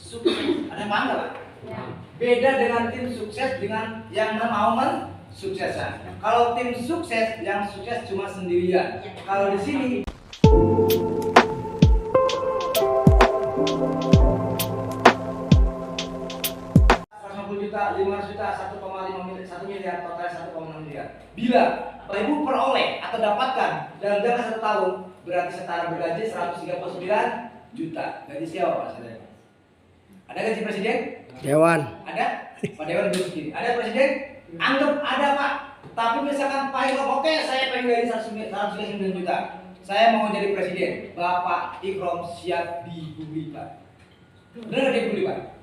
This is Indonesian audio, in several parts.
sukses. Ada yang paham nggak Pak? Ya. Beda dengan tim sukses dengan yang mau mensukseskan. Kalau tim sukses, yang sukses cuma sendirian. Kalau di sini 150 juta, 500 juta, 1,5 miliar, 1 miliar, total 1,6 miliar. Bila Bapak Ibu peroleh atau dapatkan dalam jangka 1 tahun, berarti setara bergaji 139 juta. Gaji siapa Pak? Ada gaji presiden? Dewan. Ada? Pak Dewan belum segini. Ada presiden? Anggap ada Pak. Tapi misalkan Pak Ikrom, oke saya pengen gaji 109 juta. Saya mau jadi presiden. Bapak Ikrom siap dibully Pak. Benar nggak dibully Pak?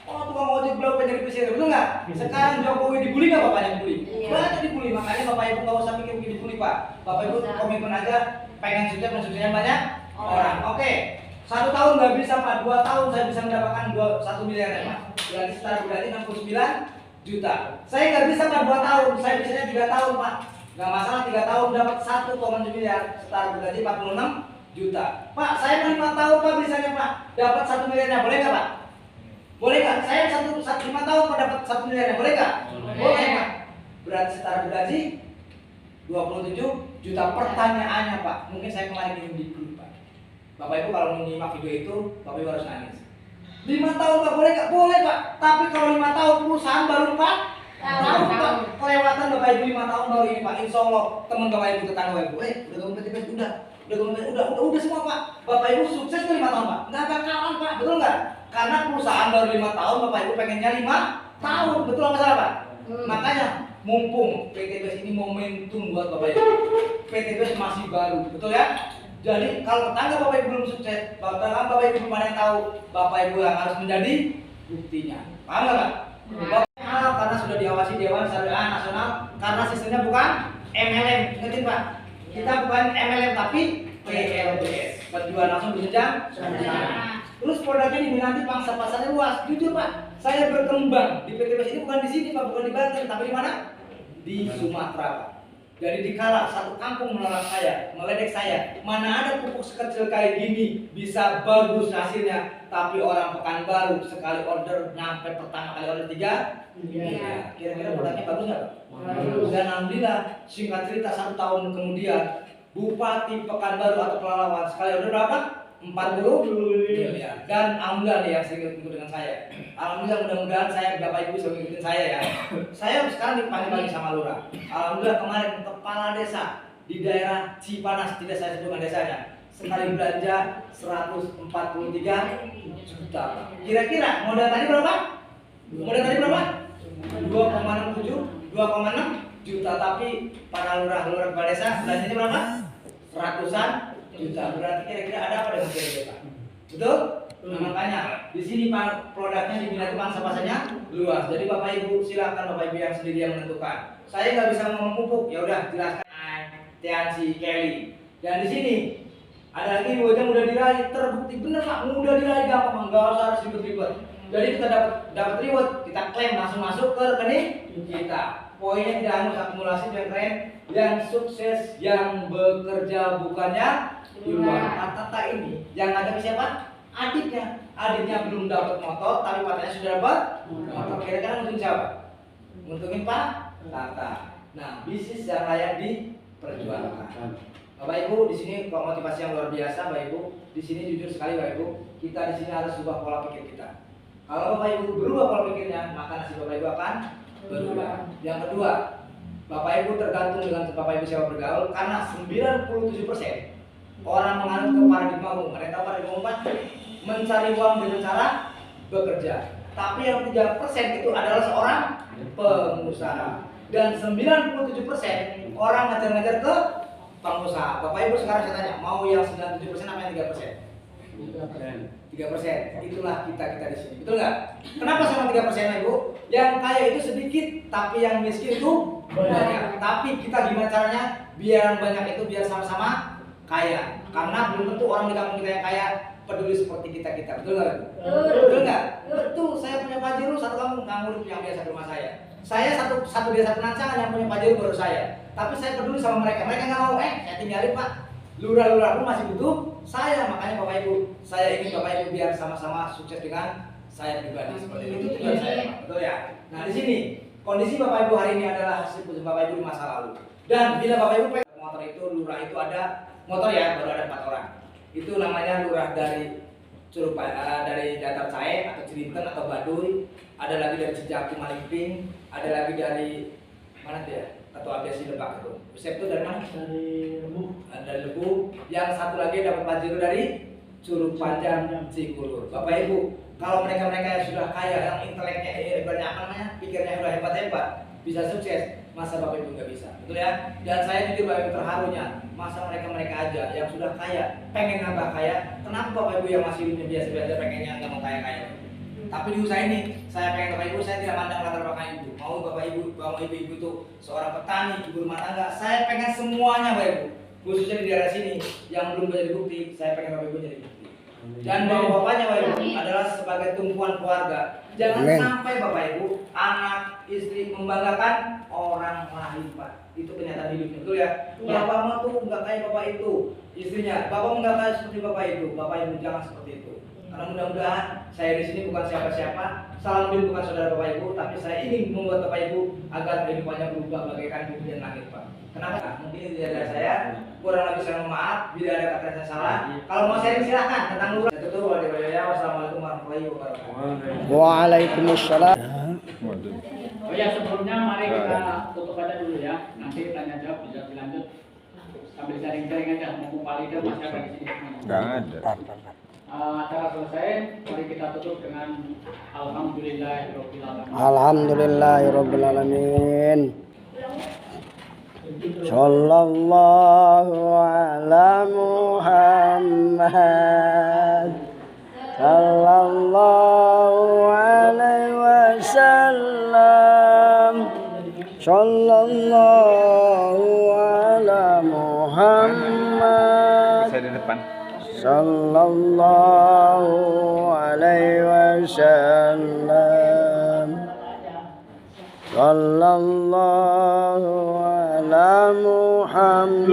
Oh tukang ojek belum pengen jadi presiden, betul nggak? Sekarang Jokowi dibully nggak Bapak yang dibully? Banyak dibully, makanya Bapak Ibu nggak usah mikir dibully Pak. Bapak Ibu komitmen aja, pengen sukses mensukseskan banyak orang. Oke, 1 tahun nggak bisa Pak, 2 tahun saya bisa mendapatkan 1 miliar ya Pak. Berarti setara berarti 69 juta. Saya nggak bisa Pak 2 tahun, saya bisanya 3 tahun Pak. Nggak masalah 3 tahun dapat 1,7 miliar, setara berarti 46 juta. Pak, saya 5 tahun Pak bisanya Pak, dapat 1 miliarnya, boleh nggak Pak? Boleh nggak? Saya 5 tahun Pak dapat 1 miliarnya, boleh nggak? Boleh Pak. Berarti setara bergaji 27 juta. Pertanyaannya Pak, mungkin saya kemarin minum di grup Pak. Bapak Ibu kalau menyimak video itu, Bapak Ibu harus nangis. 5 tahun Pak, boleh nggak? Boleh Pak. Tapi kalau 5 tahun perusahaan baru Pak, Pak, kelewatan Bapak Ibu 5 tahun baru ini Pak. Insya Allah teman Bapak Ibu, tetangga Bapak Ibu, udah gabung PTP, udah semua Pak. Bapak Ibu sukses tuh 5 tahun Pak. Nggak bakalan Pak, betul nggak? Karena perusahaan baru 5 tahun, Bapak Ibu pengennya 5 tahun, betul apa salah Pak? Makanya mumpung PTPS ini momentum buat Bapak Ibu. PTPS masih baru, betul ya? Jadi kalau tetangga Bapak Ibu belum sukses, Bapak Ibu belum ada yang tahu, Bapak Ibu yang harus menjadi buktinya. Paham nggak Pak? Karena sudah diawasi Dewan Syariah Nasional, karena sistemnya bukan MLM, ingetin Pak. Kita bukan MLM tapi PLBS, penjualan langsung berjenjang. Terus produknya diminati pangsa pasarnya luas. Jujur Pak, saya berkembang di PTPS ini bukan di sini Pak, bukan di Banten, tapi di mana? Di Sumatera Pak. Jadi dikala satu kampung menolak saya, meledek saya, mana ada pupuk sekecil kayak gini bisa bagus hasilnya, tapi orang Pekanbaru sekali order nyampe pertama kali order 3 miliar. Kira-kira produknya bagus nggak Pak? Bagus. Dan alhamdulillah singkat cerita 1 tahun kemudian Bupati Pekanbaru atau Pelalawan sekali order berapa? 40 miliar. Dan alhamdulillah nih yang sering ikut dengan saya. Alhamdulillah mudah-mudahan saya Bapak Ibu bisa ngikutin saya ya. Saya sekarang dipanggil lagi sama Lurah. Alhamdulillah kemarin kepala desa di daerah Cipanas, tidak saya sebutkan desanya, sekali belanja 143 juta. Kira-kira modal tadi berapa? Modal tadi berapa? 2,6 juta, tapi para lurah kepala desa belanjanya berapa? Ratusan juta. Berarti kira-kira ada apa dengan kira-kira? Betul? Nah, makanya di sini Pak produknya diminati pangsa pasarnya luas. Jadi Bapak Ibu silakan Bapak Ibu yang sendiri yang menentukan. Saya nggak bisa ngomong pupuk, ya udah jelaskan Tiansi Kelly. Dan di sini ada lagi wajah mudah diraih, terbukti bener Pak, mudah diraih gampang, nggak usah harus ribet-ribet. Jadi kita dapat reward, kita klaim langsung masuk ke rekening kita. Poinnya tidak harus akumulasi dan keren, yang sukses yang bekerja bukannya di luar. Tata ini yang ada siapa? Adiknya belum dapat motor, tapi papanya sudah dapat motor. Kira-kira nguntungin siapa? Nguntungin Pak Tata. Nah, bisnis yang layak diperjuangkan. Bapak Ibu, di sini motivasi yang luar biasa, Bapak Ibu. Di sini jujur sekali, Bapak Ibu. Kita di sini harus ubah pola pikir kita. Kalau Bapak Ibu berubah pola pikirnya, maka nasib Bapak Ibu akan berubah. Yang kedua, Bapak Ibu tergantung dengan Bapak Ibu siapa bergaul, karena 97% orang menganut ke paradigma umum. Ada yang tahu paradigma umum Pak? Mencari uang dengan cara bekerja. Tapi yang 3% itu adalah seorang pengusaha. Dan 97% orang ngajar-ngajar ke pengusaha. Bapak Ibu sekarang saya tanya, mau yang 97% apa yang 3%? 3%. Itulah kita di sini. Betul nggak? Kenapa sama 3% Ibu? Yang kaya itu sedikit, tapi yang miskin itu banyak. Tapi kita gimana caranya biar yang banyak itu biar sama-sama kaya? Karena belum tentu orang di kampung kita yang kaya peduli seperti kita. Betul nggak? Betul nggak? Betul. Saya punya Pajero, satu kampung nganggur yang biasa di rumah saya. Saya satu desa penancangan yang punya Pajero baru saya. Tapi saya peduli sama mereka. Mereka nggak mau. Saya tinggalin Pak. Lurah-lurah pun masih butuh saya. Makanya Bapak Ibu, saya ingin Bapak Ibu biar sama-sama sukses dengan saya pribadi seperti itu tujuan saya, Pak. Betul ya? Nah, di sini kondisi Bapak Ibu hari ini adalah hasil putusan Bapak Ibu di masa lalu. Dan bila Bapak Ibu pengen motor itu, lurah itu ada motor ya, baru ada 4 orang. Itu namanya lurah dari Curug dari Datar Cahe atau Cilinten atau Baduy, ada lagi dari Cijaku Malingping, ada lagi dari mana tuh ya? Ketua Aviasi Lebak itu. Usep itu dari mana? Dari Lebu. Dari Lebu. Yang satu lagi dapat Pajero dari Curug Panjang Cikulur. Bapak Ibu, kalau mereka-mereka yang sudah kaya, yang inteleknya banyak apa namanya, pikirnya sudah hebat-hebat, bisa sukses, masa Bapak Ibu nggak bisa, betul ya? Dan saya jujur Bapak Ibu terharunya, masa mereka-mereka aja yang sudah kaya, pengen nambah kaya, kenapa Bapak Ibu yang masih hidupnya biasa-biasa pengennya nggak mau kaya-kaya? Tapi di usaha ini, saya pengen Bapak Ibu, saya tidak pandang latar belakang Ibu. Mau Bapak Ibu, ibu itu seorang petani, ibu rumah tangga, saya pengen semuanya Bapak Ibu. Khususnya di daerah sini, yang belum menjadi bukti, saya pengen Bapak Ibu jadi bukti. Dan bapak-bapaknya Bapak Ibu adalah sebagai tumpuan keluarga. Jangan sampai Bapak Ibu, anak, istri membanggakan orang lain, Pak. Itu kenyataan hidupnya, betul ya? Bapak mau tuh nggak kayak Bapak itu, istrinya. Bapak nggak kayak seperti Bapak itu. Bapak Ibu jangan seperti itu. Karena mudah-mudahan saya di sini bukan siapa-siapa, salam bukan saudara Bapak Ibu, tapi saya ingin membuat Bapak Ibu agar kehidupannya berubah bagaikan bumi dan langit, Pak. Kenapa? Mungkin itu dari saya. Kurang lebih saya mohon maaf bila ada kata saya salah. Kalau mau sharing silahkan tentang lurah. Saya tutup. Wassalamualaikum warahmatullahi wabarakatuh. Waalaikumsalam. Oh ya, sebelumnya mari kita tutup aja dulu ya. Nanti tanya jawab bisa dilanjut sambil sharing-sharing aja. Mumpung Pak Leader masih ada di sini. Enggak ada. Acara selesai, mari kita tutup dengan Alhamdulillahirabbil alamin. Alhamdulillahirabbil alamin. Sallallahu ala Muhammad. Sallallahu alaihi wasallam. Sallallahu ala Muhammad. Saya di depan. Sallallahu alaihi wasallam. Sallallahu ala Muhammad.